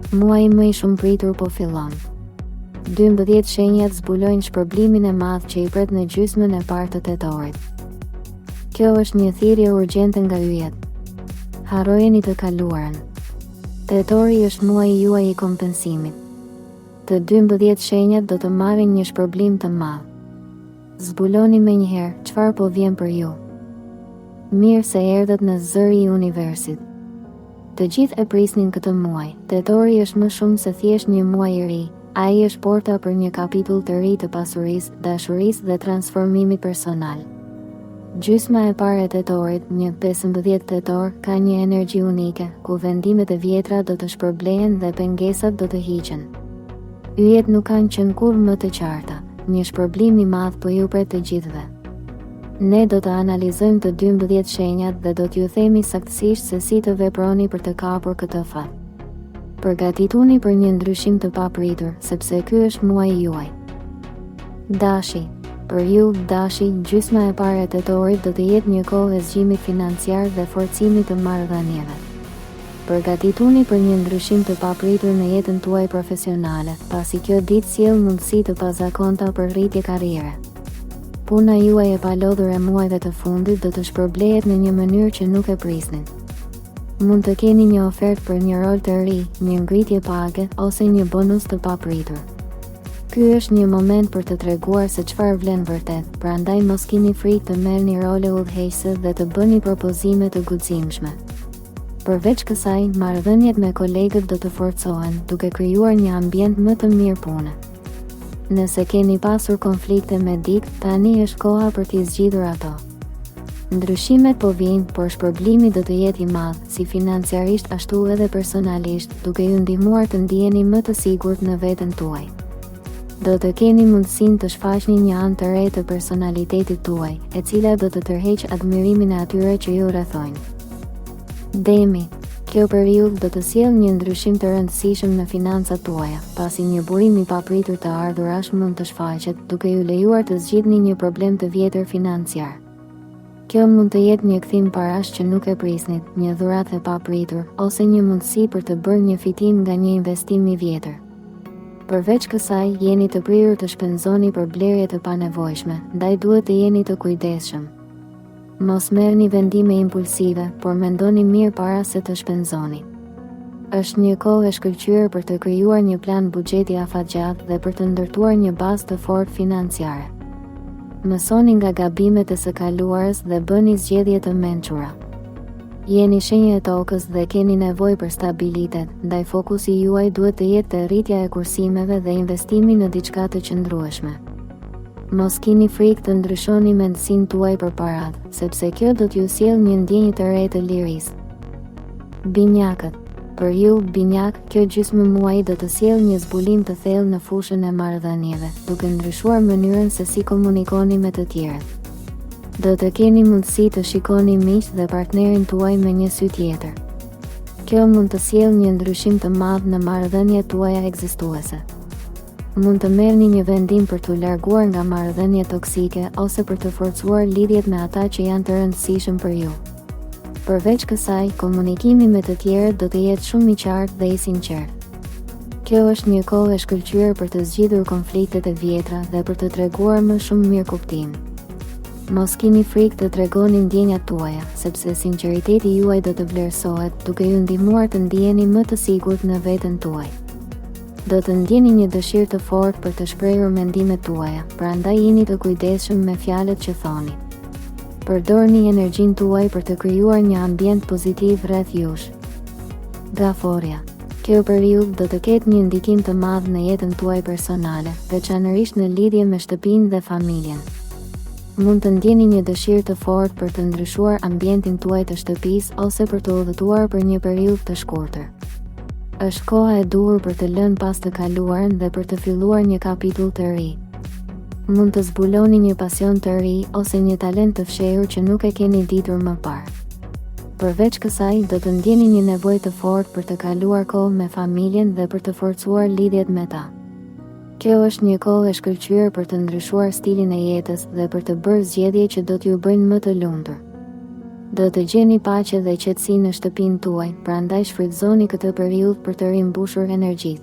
Muaji më i shumë pritur po fillon. 12 shenjat zbulojnë shpërblimin e madh që i pret në gjysmën e parë të tetorit. Kjo është një thirrje urgjente nga yjet. Harrojeni të kaluarën. Tetori është muaji juaj i kompensimit. Të 12 shenjat do të marrin një shpërblim të madh. Zbuloni menjëherë çfarë po vjen për ju. Mirë se erdhët në zëri i universit. Të gjithë e prisnin këtë muaj. Tetori është më shumë se thjesht një muaj i ri. Ai është porta për një kapitull të ri të pasurisë, dashurisë dhe transformimit personal. Gjysma e parë e tetorit, një 15 tetor, ka një energji unike, ku vendimet e vjetra do të shpërblehen dhe pengesat do të hiqen. Yjet nuk kanë qenë kurrë më të qarta. Një shpërblim i madh po ju pret të gjithëve. Ne do të analizojmë të 12 shenjat dhe do t'ju themi saktësisht se si të veproni për të kapur këtë fat. Përgatituni për një ndryshim të papritur, sepse ky është muaji juaj. Dashi. Për ju, dashi, gjysma e parë e tetorit do të jetë një kohë e zgjimit financiar dhe forcimit të marrëdhënieve. Përgatituni për një ndryshim të papritur në jetën tuaj profesionale, pasi kjo ditë sjell mundësi të pazakonta për rritje karriere. Puna juaj e palodhur e muajve të fundit do të shpërblehet në një mënyrë që nuk e prisnin. Mund të keni një ofertë për një rol të ri, një ngritje page ose një bonus të papritur. Ky është një moment për të treguar se çfarë vlen vërtet, prandaj mos keni frikë të merrni role udhëheqëse dhe të bëni propozime të guximshme. Përveç kësaj, marrëdhëniet me kolegët do të forcohen, duke krijuar një ambient më të mirë pune. Nëse keni pasur konflikte me dikë, tani është koha për t'i zgjidhur ato. Ndryshimet po vijnë, por shpërblimi do të jetë i madh, si financiarisht ashtu edhe personalisht, duke ju ndihmuar të ndiheni më të sigurt në veten tuaj. Do të keni mundësinë të shfaqni një anë të re të personalitetit tuaj, e cila do të tërheqë admirimin e atyre që ju rrethojnë. Demi. Kjo periudhë do të sjellë një ndryshim të rëndësishëm në financat tuaja, pasi një burim i papritur të ardhurash mund të shfaqet, duke ju lejuar të zgjidhni një problem të vjetër financiar. Kjo mund të jetë një kthim parash që nuk e prisnit, një dhuratë e papritur, ose një mundësi për të bërë një fitim nga një investim i vjetër. Përveç kësaj, jeni të prirur të shpenzoni për blerje të panevojshme, ndaj duhet të jeni të kujdesshëm. Mos merrni vendime impulsive, por mendoni mirë para se të shpenzoni. Është një kohë e shkëlqyer për të krijuar një plan buxheti afatgjatë dhe për të ndërtuar një bazë të fortë financiare. Mësoni nga gabimet e së kaluarës dhe bëni zgjedhje të mençura. Jeni shenjë e tokës dhe keni nevojë për stabilitet, ndaj fokusi juaj duhet të jetë te rritja e kursimeve dhe investimi në diçka të qëndrueshme. Mos keni frikë të ndryshoni mendsinë tuaj për paratë, sepse kjo do t'ju sjellë një ndjenjë të re të lirisë. Binjakët. Për ju, binjak, kjo gjysmë muaji do të sjellë një zbulim të thellë në fushën e marrëdhënieve, duke ndryshuar mënyrën se si komunikoni me të tjerët. Do të keni mundësi të shikoni miqt dhe partnerin tuaj me një sy tjetër. Kjo mund të sjellë një ndryshim të madh në marrëdhëniet tuaja ekzistuese. Mund të merrni një vendim për t'u larguar nga marrëdhëniet toksike ose për të forcuar lidhjet me ata që janë të rëndësishëm për ju. Përveç kësaj, komunikimi me të tjerët do të jetë shumë i qartë dhe i sinqertë. Kjo është një kohë e shkëlqyer për të zgjidhur konfliktet e vjetra dhe për të treguar më shumë mirëkuptim. Mos keni frikë të tregoni ndjenjat tuaja, sepse sinqeriteti juaj do të vlerësohet, duke ju ndihmuar të ndiheni më të sigurt në veten tuaj. Do të ndjeni një dëshirë të fortë për të shprehur mendimet tuaja, prandaj jeni të kujdesshëm me fjalët që thoni. Përdorni energjinë tuaj për të krijuar një ambient pozitiv rreth jush. Gaforja. Kjo periudhë do të ketë një ndikim të madh në jetën tuaj personale, veçanërisht në lidhje me shtëpinë dhe familjen. Mund të ndjeni një dëshirë të fortë për të ndryshuar ambientin tuaj të shtëpisë ose për të udhëtuar për një periudhë të shkurtër. Është koha e duhur për të lënë pas të kaluarën dhe për të filluar një kapitull të ri. Mund të zbuloni një pasion të ri ose një talent të fshehur që nuk e keni ditur më parë. Përveç kësaj, do të ndjeni një nevojë të fortë për të kaluar kohë me familjen dhe për të forcuar lidhjet me ta. Kjo është një kohë e shkëlqyer për të ndryshuar stilin e jetës dhe për të bërë zgjedhje që do t'ju bëjnë më të lumtur. Do të gjeni paqe dhe qetësi në shtëpinë tuaj, prandaj shfrytëzoni këtë periudhë për të rimbushur energjitë.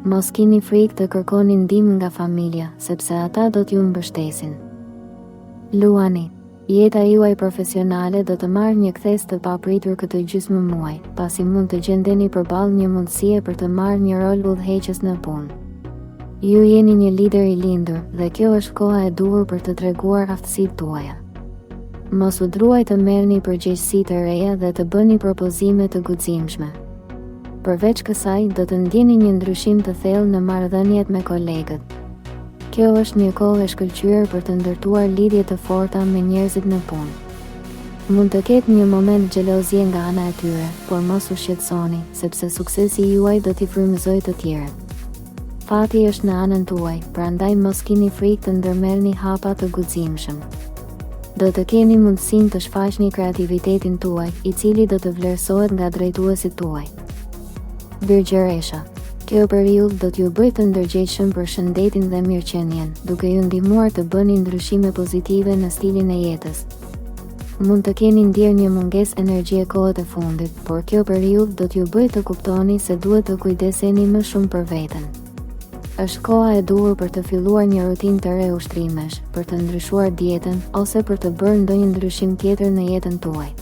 Mos kini frikë të kërkoni ndihmë nga familja, sepse ata do t'ju mbështesin. Luani. Jeta juaj profesionale do të marrë një kthes të papritur këtë gjysmë muaj, pasi mund të gjendeni përballë një mundësie për të marrë një rol udhëheqës në punë. Ju jeni një lider i lindur dhe kjo është koha e duhur për të treguar aftësitë tuaja. Mos u druaj të merrni përgjegjësi të reja dhe të bëni propozime të guximshme. Përveç kësaj, do të ndjeni një ndryshim të thellë në marrëdhëniet me kolegët. Kjo është një kohë e shkëlqyer për të ndërtuar lidhje të forta me njerëzit në punë. Mund të ketë një moment xhelozie nga ana e tyre, por mos u shqetësoni, sepse suksesi juaj do t'i frymëzojë të tjerët. Fati është në anën tuaj, prandaj mos kini frikë të ndërmerrni hapa të guximshëm. Do të keni mundësinë të shfaqni kreativitetin tuaj, i cili do të vlerësohet nga drejtuesit tuaj. Birgjëresha. Kjo periudhë do t'ju bëjë të ndërgjegjshëm për shëndetin dhe mirëqenien, duke ju ndihmuar të bëni ndryshime pozitive në stilin e jetës. Mund të keni ndier një mungesë energjie kohët e fundit, por kjo periudhë do t'ju bëjë të kuptoni se duhet të kujdeseni më shumë për veten. Është koha e duhur për të filluar një rutinë të re ushtrimesh, për të ndryshuar dietën ose për të bërë ndonjë ndryshim tjetër në jetën tuaj.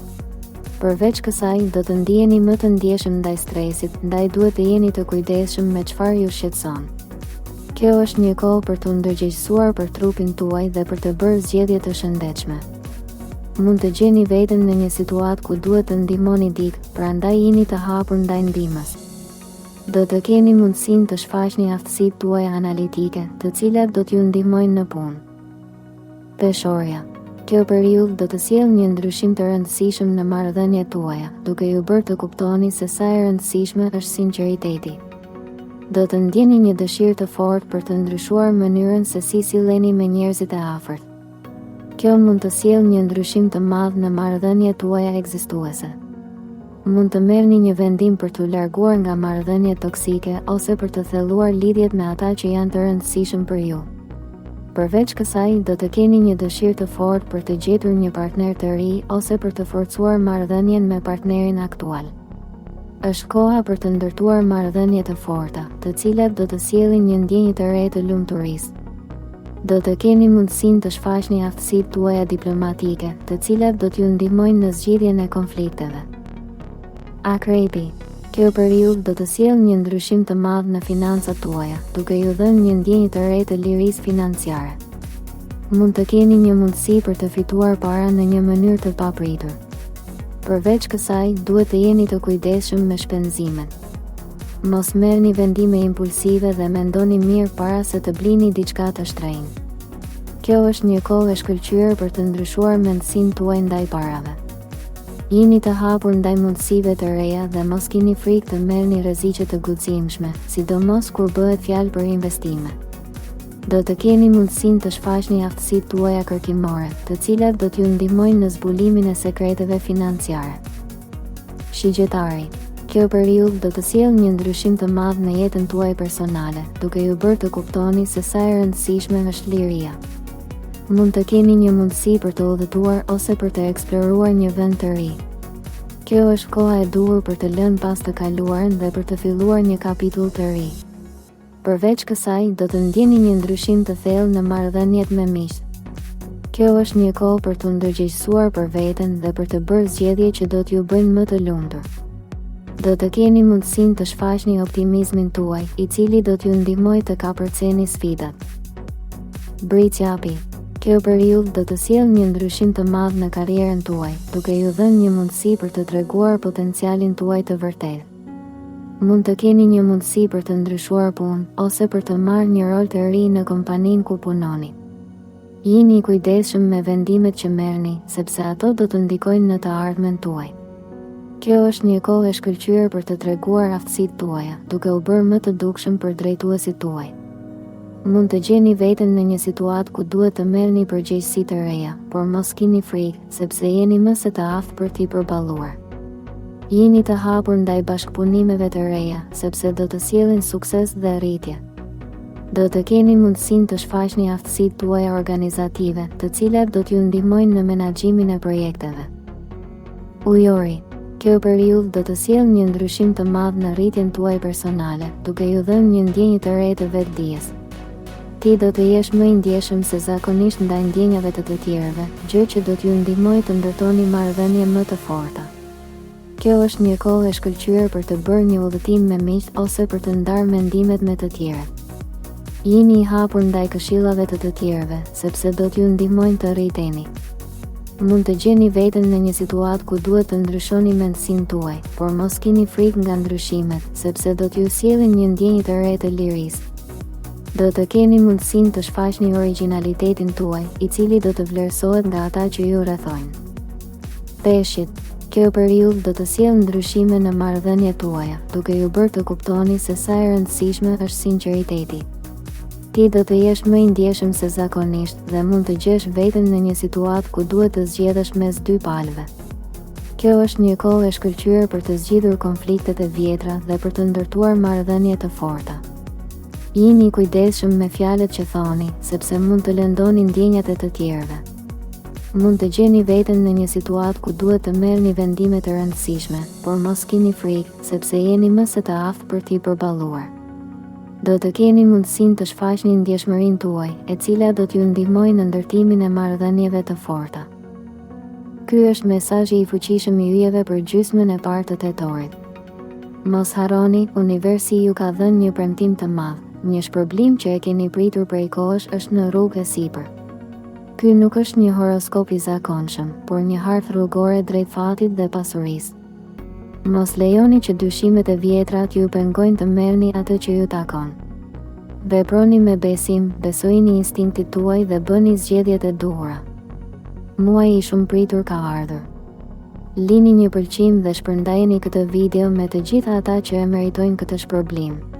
Përveç kësaj, do të ndiheni më të ndjeshëm ndaj stresit, ndaj duhet të jeni të kujdesshëm me çfarë ju shqetëson. Kjo është një kohë për të ndërgjegjësuar për trupin tuaj dhe për të bërë zgjedhje të shëndetshme. Mund të gjeni veten në një situatë ku duhet të ndihmoni dikë, prandaj jeni të hapur ndaj ndihmës. Do të keni mundësinë të shfaqni aftësitë tuaja analitike, të cilat do t'ju ndihmojnë në punë. Peshorja. Kjo periudhë do të sjellë një ndryshim të rëndësishëm në marrëdhëniet tuaja, duke ju bërë të kuptoni se sa e rëndësishme është sinqeriteti. Do të ndjeni një dëshirë të fortë për të ndryshuar mënyrën se si silleni me njerëzit e afërt. Kjo mund të sjellë një ndryshim të madh në marrëdhëniet tuaja ekzistuese. Mund të merrni një vendim për t'u larguar nga marrëdhëniet toksike ose për të thelluar lidhjet me ata që janë të rëndësishëm për ju. Përveç kësaj, do të keni një dëshirë të fortë për të gjetur një partner të ri ose për të forcuar marrëdhënien me partnerin aktual. Është koha për të ndërtuar marrëdhënie të forta, të cilat do të sjellin një ndjenjë të re të lumturisë. Do të keni mundësinë të shfaqni aftësitë tuaja diplomatike, të cilat do t'ju ndihmojnë në zgjidhjen e konflikteve. Akrepi. Kjo periudhë do të sjellë një ndryshim të madh në financat tuaja, duke ju dhënë një ndjenjë të re të lirisë financiare. Mund të keni një mundësi për të fituar para në një mënyrë të papritur. Përveç kësaj, duhet të jeni të kujdesshëm me shpenzimet. Mos merrni vendime impulsive dhe mendoni mirë para se të blini diçka të shtrenjtë. Kjo është një kohë e shkëlqyer për të ndryshuar mendësinë tuaj ndaj parave. Jeni të hapur ndaj mundësive të reja dhe mos kini frikë të merrni rreziqe të guximshme, sidomos kur bëhet fjalë për investime. Do të keni mundësinë të shfaqni aftësitë tuaja kërkimore, të cilat do t'ju ndihmojnë në zbulimin e sekreteve financiare. Shigjetari. Kjo periudhë do të sjellë një ndryshim të madh në jetën tuaj personale, duke ju bërë të kuptoni se sa e rëndësishme është liria. Mund të keni një mundësi për të udhëtuar ose për të eksploruar një vend të ri. Kjo është koha e duhur për të lënë pas të kaluarën dhe për të filluar një kapitull të ri. Përveç kësaj, do të ndjeni një ndryshim të thellë në marrëdhëniet me miqt. Kjo është një kohë për të ndërgjegjësuar për veten dhe për të bërë zgjedhje që do t'ju bëjnë më të lumtur. Do të keni mundësinë të shfaqni optimizmin tuaj, i cili do t'ju ndihmojë të kapërceni sfidat. Britsjapi. Kjo periudhë do të sjellë një ndryshim të madh në karrierën tuaj, duke ju dhënë një mundësi për të treguar potencialin tuaj të vërtetë. Mund të keni një mundësi për të ndryshuar punë ose për të marrë një rol të ri në kompaninë ku punoni. Jini i kujdesshëm me vendimet që merrni, sepse ato do të ndikojnë në të ardhmen tuaj. Kjo është një kohë e shkëlqyer për të treguar aftësitë tuaja, duke u bërë më të dukshëm për drejtuesit tuaj. Mund të gjeni veten në një situatë ku duhet të merrni përgjegjësi të reja, por mos kini frikë, sepse jeni më së të aftë për t'i përballuar. Jeni të hapur ndaj bashkëpunimeve të reja, sepse do të sjellin sukses dhe rritje. Do të keni mundësinë të shfaqni aftësitë tuaja organizative, të cilat do t'ju ndihmojnë në menaxhimin e projekteve. Ujori. Kjo periudhë do të sjellë një ndryshim të madh në rritjen tuaj personale, duke ju dhënë një ndjenjë të re të vetdijes. Ti do të jesh më i ndjeshëm se zakonisht ndaj ndjenjave të tjerëve, gjë që do t'ju ndihmojë të ndërtoni marrëdhënie më të forta. Kjo është një kohë e shkëlqyer për të bërë një udhëtim me miq ose për të ndarë mendimet me të tjerët. Jini i hapur ndaj këshillave të tjerëve, sepse do t'ju ndihmojnë të rriteni. Mund të gjeni veten në një situatë ku duhet të ndryshoni mendsinë tuaj, por mos keni frikë nga ndryshimet, sepse do t'ju sjellin një ndjenjë të re të lirisë. Do të keni mundësinë të shfaqni origjinalitetin tuaj, i cili do të vlerësohet nga ata që ju rrethojnë. Peshqit. Kjo periudhë do të sjellë ndryshime në marrëdhëniet tuaja, duke ju bërë të kuptoni se sa e rëndësishme është sinqeriteti. Ti do të jesh më i ndjeshëm se zakonisht dhe mund të gjesh veten në një situatë ku duhet të zgjedhësh mes dy palëve. Kjo është një kohë e shkëlqyer për të zgjidhur konfliktet e vjetra dhe për të ndërtuar marrëdhënie të forta. Jini kujdesshëm me fjalët që thoni, sepse mund të lëndoni ndjenjat e të tjerëve. Mund të gjeni veten në një situatë ku duhet të merrni vendime të rëndësishme, por mos keni frikë, sepse jeni më së të aftë për t'i përballuar. Do të keni mundësinë të shfaqni ndjeshmërinë tuaj, e cila do t'ju ndihmojë në ndërtimin e marrëdhënieve të forta. Ky është mesazhi i fuqishëm i yjeve për gjysmën e parë të tetorit. Mos harroni, universi ju ka dhënë një premtim të madh. Një shpërblim që e keni pritur prej kohësh është në rrugë e sipër. Ky nuk është një horoskop i zakonshëm, por një hartë rrugore drejt fatit dhe pasurisë. Mos lejoni që dyshimet e vjetra t'ju pengojnë të merrni atë që ju takon. Veproni me besim, besojini instinktit tuaj dhe bëni zgjedhjet e duhura. Muaji i shumë pritur ka ardhur. Lini një pëlqim dhe shpërndajeni këtë video me të gjitha ata që e meritojnë këtë shpërblim.